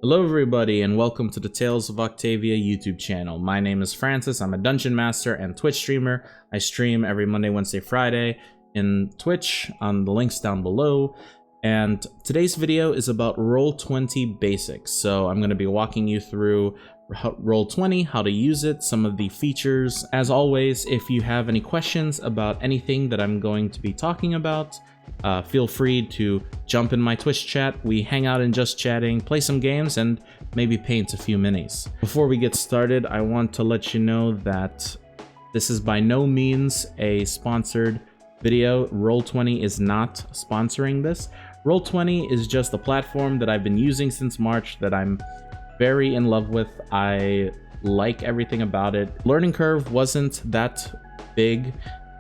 Hello everybody and welcome to the Tales of Octavia YouTube channel. My name is Francis, I'm a Dungeon Master and Twitch streamer. I stream every Monday, Wednesday, Friday in Twitch on the links down below. And today's video is about Roll20 basics. So I'm going to be walking you through Roll20, how to use it, some of the features. As always, if you have any questions about anything that I'm going to be talking about, feel free to jump in my Twitch chat. We hang out and just chatting, play some games, and maybe paint a few minis. Before we get started, I want to let you know that this is by no means a sponsored video. Roll20 is not sponsoring this. Roll20 is just a platform that I've been using since March that I'm very in love with. I like everything about it. Learning curve wasn't that big,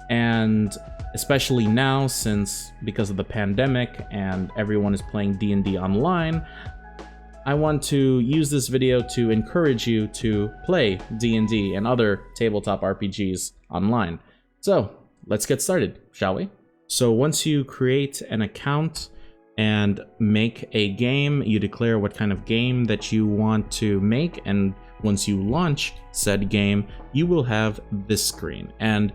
and especially now, because of the pandemic and everyone is playing D&D online, I want to use this video to encourage you to play D&D and other tabletop RPGs online. So let's get started, shall we? So once you create an account and make a game, you declare what kind of game that you want to make, and once you launch said game, you will have this screen. And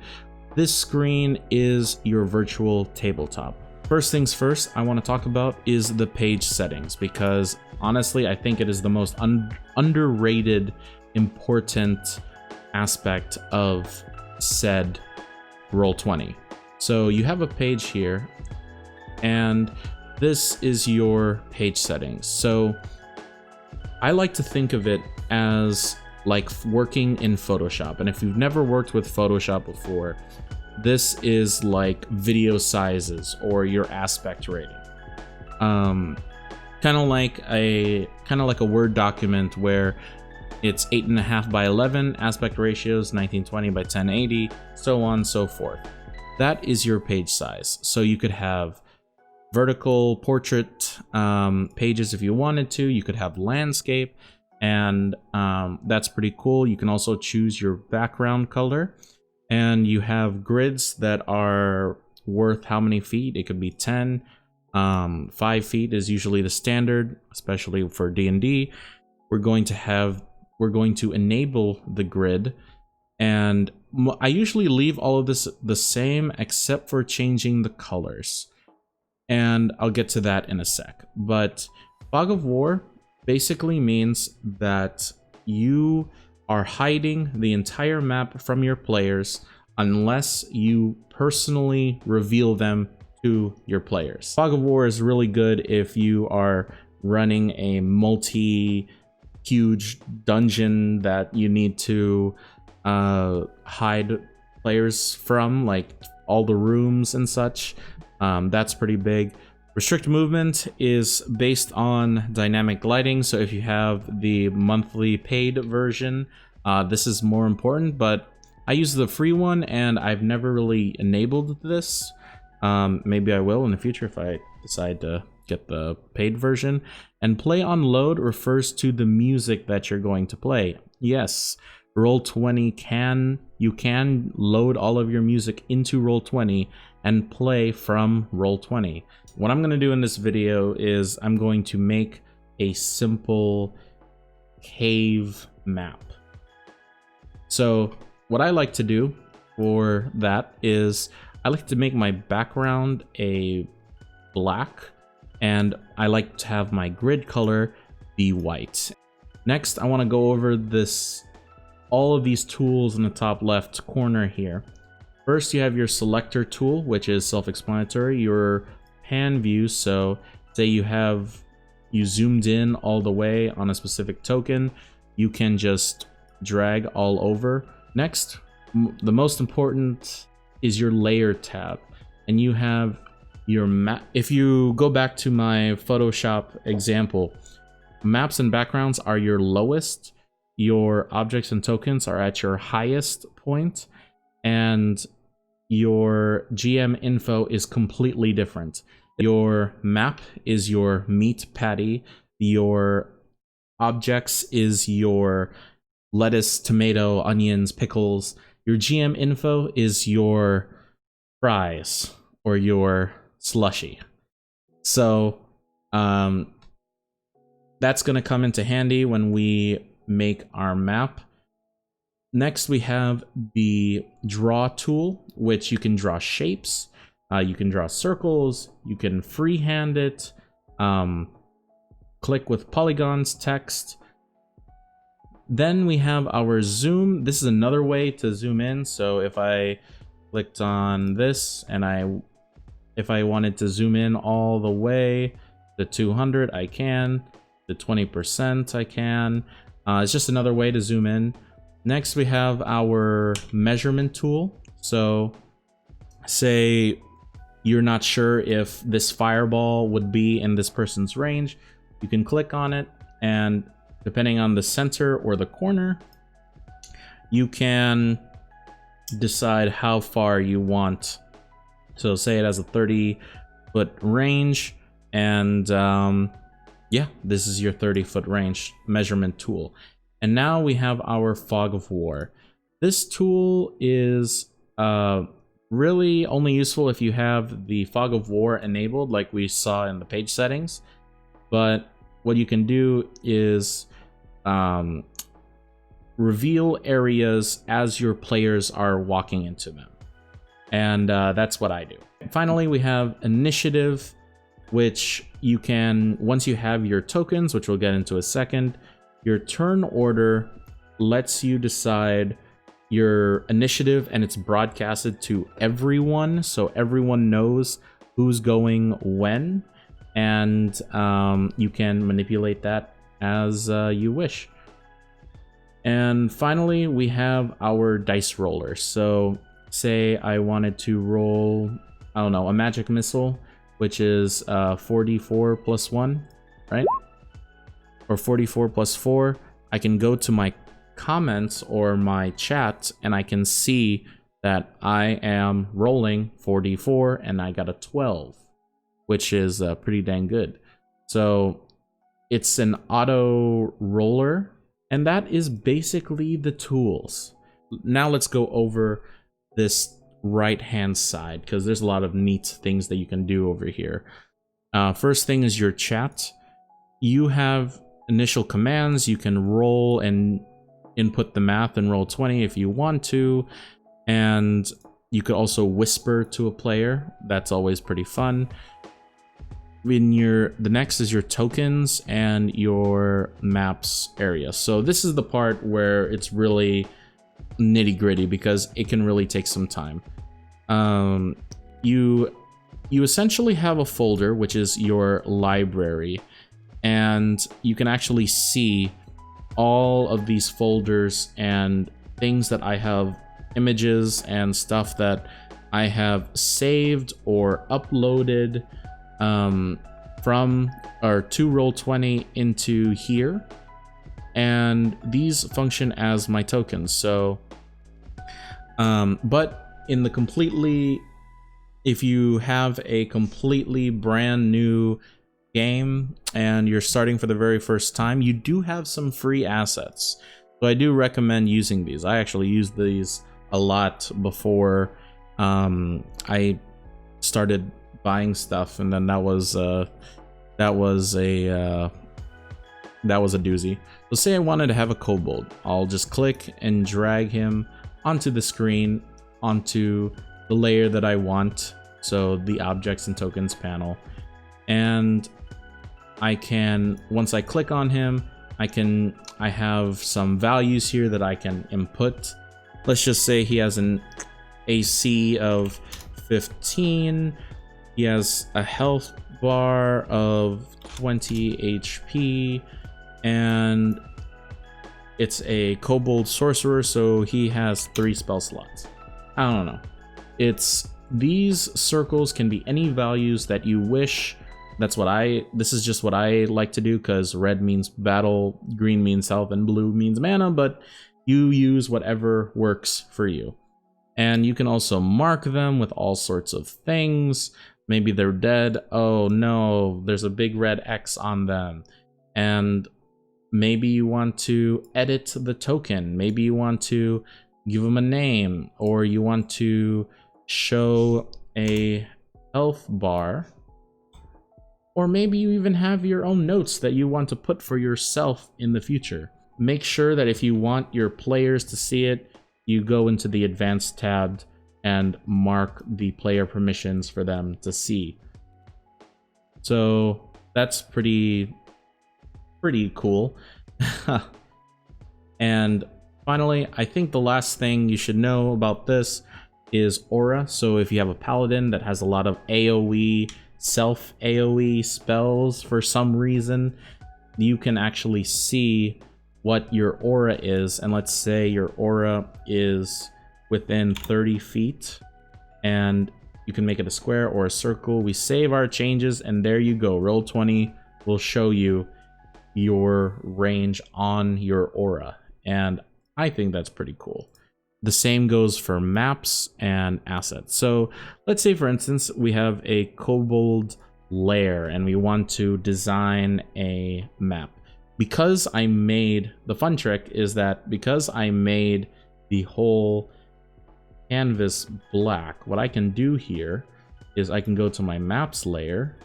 this screen is your virtual tabletop. First things first, I want to talk about is the page settings, because honestly, I think it is the most underrated, important aspect of said Roll20. So you have a page here, and this is your page settings. So I like to think of it as like working in Photoshop. And if you've never worked with Photoshop before, this is like video sizes or your aspect rating. Kind of like a Word document where it's 8.5 by 11, aspect ratios 1920 by 1080, so on and so forth. That is your page size. So you could have vertical portrait pages if you wanted to. You could have landscape, and that's pretty cool. You can also choose your background color, and you have grids that are worth how many feet. It could be 10. 5 feet is usually the standard, especially for D&D. We're going to enable the grid, and I usually leave all of this the same except for changing the colors, and I'll get to that in a sec. But Fog of War basically means that you are hiding the entire map from your players unless you personally reveal them to your players. Fog of War is really good if you are running a huge dungeon that you need to hide players from, like all the rooms and such. That's pretty big. Restrict movement is based on dynamic lighting, so if you have the monthly paid version, this is more important, but I use the free one and I've never really enabled this. Maybe I will in the future if I decide to get the paid version. And play on load refers to the music that you're going to play. Yes, Roll20 you can load all of your music into Roll20 and play from Roll20. What I'm going to do in this video is I'm going to make a simple cave map. So what I like to do for that is I like to make my background a black, and I like to have my grid color be white. Next, I want to go over all of these tools in the top left corner here. First, you have your selector tool, which is self-explanatory. Your pan view, so say you zoomed in all the way on a specific token, you can just drag all over. Next, the most important is your layer tab, and you have your map. If you go back to my Photoshop example, maps and backgrounds are your lowest, your objects and tokens are at your highest point, and your GM info is completely different. Your map is your meat patty, your objects is your lettuce, tomato, onions, pickles. Your GM info is your fries or your slushy. So that's going to come into handy when we make our map. Next, we have the draw tool, which you can draw shapes, you can draw circles, you can freehand it, click with polygons, text. Then we have our zoom. This is another way to zoom in. So if I clicked on this and if I wanted to zoom in all the way to 200, I can. To 20%, I can. It's just another way to zoom in. Next, we have our measurement tool. So say you're not sure if this fireball would be in this person's range. You can click on it, and depending on the center or the corner, you can decide how far you want. So say it has a 30-foot range, and yeah, this is your 30-foot range measurement tool. And now we have our Fog of War. This tool is really only useful if you have the Fog of War enabled, like we saw in the page settings. But what you can do is reveal areas as your players are walking into them. And that's what I do. Finally, we have Initiative, which you can, once you have your tokens, which we'll get into a second, your turn order lets you decide your initiative, and it's broadcasted to everyone, so everyone knows who's going when, and you can manipulate that as you wish. And finally, we have our dice roller. So say I wanted to roll, I don't know, a magic missile, which is 4d4 plus 1, right? Or 44 plus 4. I can go to my comments or my chat, and I can see that I am rolling 4d4 and I got a 12, which is pretty dang good. So it's an auto roller, and that is basically the tools. Now let's go over this right hand side, because there's a lot of neat things that you can do over here. First thing is your chat. You have initial commands. You can roll and input the math in Roll20 if you want to, and you could also whisper to a player. That's always pretty fun. The next is your tokens and your maps area. So this is the part where it's really nitty gritty, because it can really take some time. You essentially have a folder, which is your library, and you can actually see all of these folders and things that I have, images and stuff that I have saved or uploaded from or to Roll20 into here, and these function as my tokens. So but in the completely, if you have a completely brand new game and you're starting for the very first time, you do have some free assets. So I do recommend using these. I actually used these a lot before I started buying stuff, and then that was a doozy. So say I wanted to have a kobold, I'll just click and drag him onto the screen, onto the layer that I want, so the objects and tokens panel, and I can, once I click on him, I have some values here that I can input. Let's just say he has an AC of 15. He has a health bar of 20 HP, and it's a kobold sorcerer, so he has 3 spell slots. I don't know. These circles can be any values that you wish. This is just what I like to do, because red means battle, green means health, and blue means mana, but you use whatever works for you. And you can also mark them with all sorts of things. Maybe they're dead. Oh no, there's a big red X on them. And maybe you want to edit the token. Maybe you want to give them a name, or you want to show a health bar. Or maybe you even have your own notes that you want to put for yourself in the future. Make sure that if you want your players to see it, you go into the Advanced tab and mark the player permissions for them to see. So that's pretty cool. And finally, I think the last thing you should know about this is aura. So if you have a paladin that has a lot of AoE, self AoE spells for some reason, you can actually see what your aura is. And let's say your aura is within 30 feet, and you can make it a square or a circle. We save our changes, and there you go. Roll20 will show you your range on your aura, and I think that's pretty cool. The same goes for maps and assets. So let's say, for instance, we have a kobold lair and we want to design a map. Because I made, the fun trick is that because I made the whole canvas black, what I can do here is I can go to my maps layer,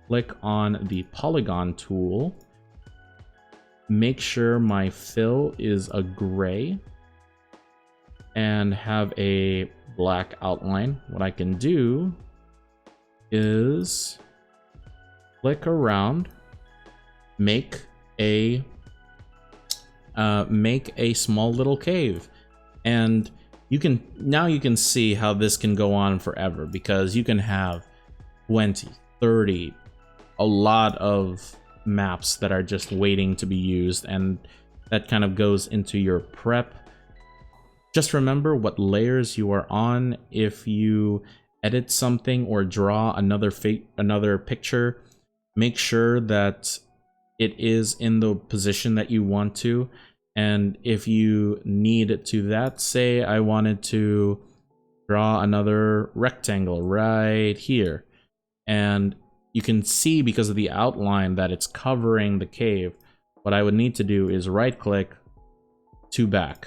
click on the polygon tool, make sure my fill is a gray, and have a black outline. What I can do is click around, make a small little cave, and you can see how this can go on forever, because you can have 20, 30, a lot of maps that are just waiting to be used, and that kind of goes into your prep. Just remember what layers you are on. If you edit something or draw another picture, make sure that it is in the position that you want to. And if you need to that, say I wanted to draw another rectangle right here, and you can see because of the outline that it's covering the cave, what I would need to do is right click to back,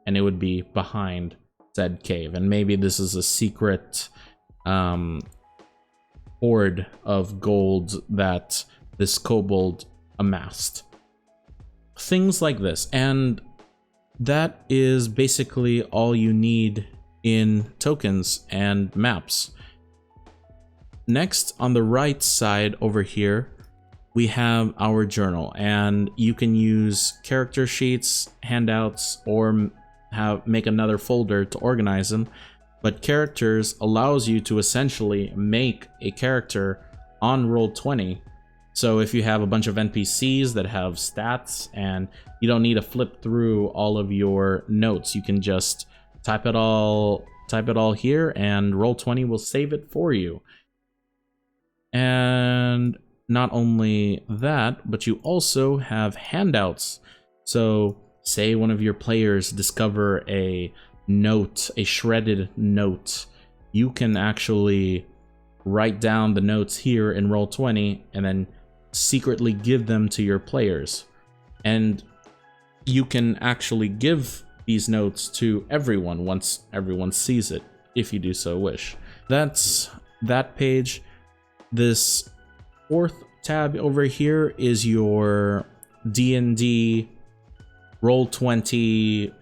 and it would be behind said cave. And maybe this is a secret hoard of gold that this kobold amassed. Things like this. And that is basically all you need in tokens and maps. Next, on the right side over here, we have our journal, and you can use character sheets, handouts, or make another folder to organize them. But characters allows you to essentially make a character on Roll20. So if you have a bunch of NPCs that have stats and you don't need to flip through all of your notes, you can just type it all here, and Roll20 will save it for you. And not only that, but you also have handouts. So say one of your players discover a note, a shredded note, you can actually write down the notes here in Roll20 and then secretly give them to your players. And you can actually give these notes to everyone once everyone sees it, if you do so wish. That's that page. This fourth tab over here is your D&D Roll20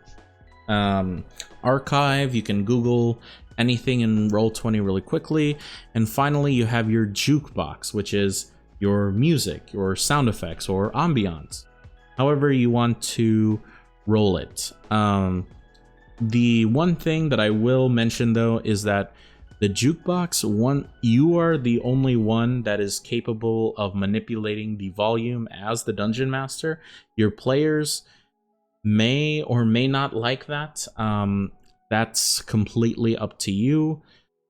archive. You can Google anything in Roll20 really quickly. And finally, you have your jukebox, which is your music, your sound effects, or ambiance, however you want to roll it. The one thing that I will mention though is that the jukebox, you are the only one that is capable of manipulating the volume as the dungeon master. Your players may or may not like that. That's completely up to you.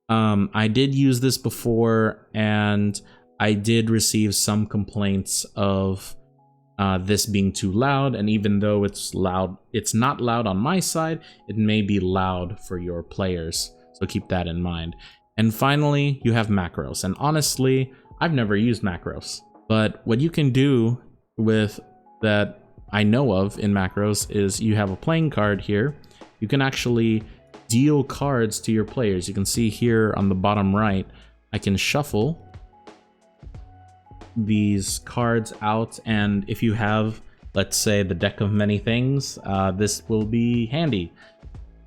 I did use this before, and I did receive some complaints of this being too loud, and even though it's loud, it's not loud on my side, it may be loud for your players, so keep that in mind. And finally, you have macros, and honestly, I've never used macros, but what you can do with that I know of in macros is you have a playing card here. You can actually deal cards to your players. You can see here on the bottom right, I can shuffle these cards out, and if you have, let's say, the deck of many things, this will be handy.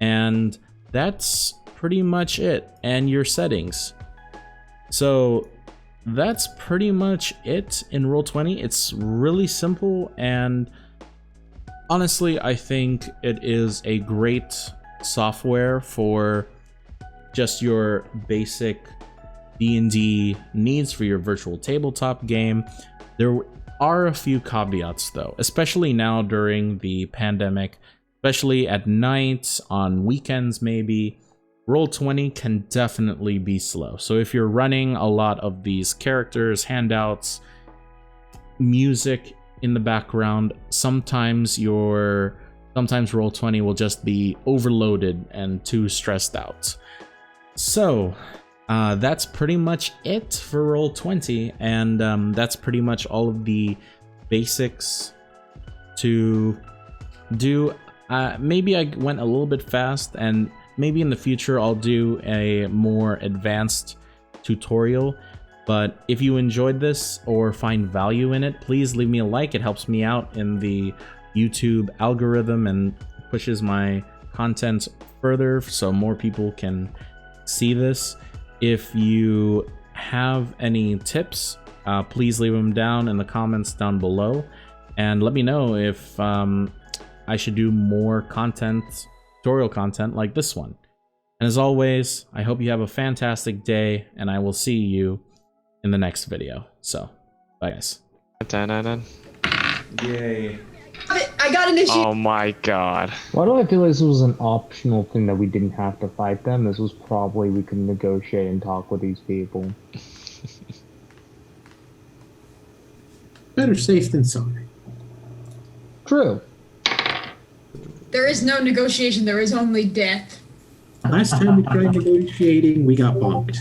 And that's pretty much it, and your settings. So that's pretty much it in Roll20. It's really simple, and honestly, I think it is a great software for just your basic D&D needs for your virtual tabletop game. There are a few caveats though, especially now during the pandemic, especially at night, on weekends maybe. Roll20 can definitely be slow. So if you're running a lot of these characters, handouts, music in the background, sometimes Roll20 will just be overloaded and too stressed out. So that's pretty much it for Roll20, and that's pretty much all of the basics to do. Maybe I went a little bit fast, and maybe in the future I'll do a more advanced tutorial. But if you enjoyed this or find value in it, please leave me a like. It helps me out in the YouTube algorithm and pushes my content further so more people can see this. If you have any tips, please leave them down in the comments down below, and let me know if I should do more tutorial content like this one. And as always, I hope you have a fantastic day, and I will see you in the next video. So, bye guys. Yay. I got an issue. Oh my god. Why do I feel like this was an optional thing that we didn't have to fight them? This was probably we could negotiate and talk with these people. Better safe than sorry. True. There is no negotiation, there is only death. Last time we tried negotiating, we got bonked.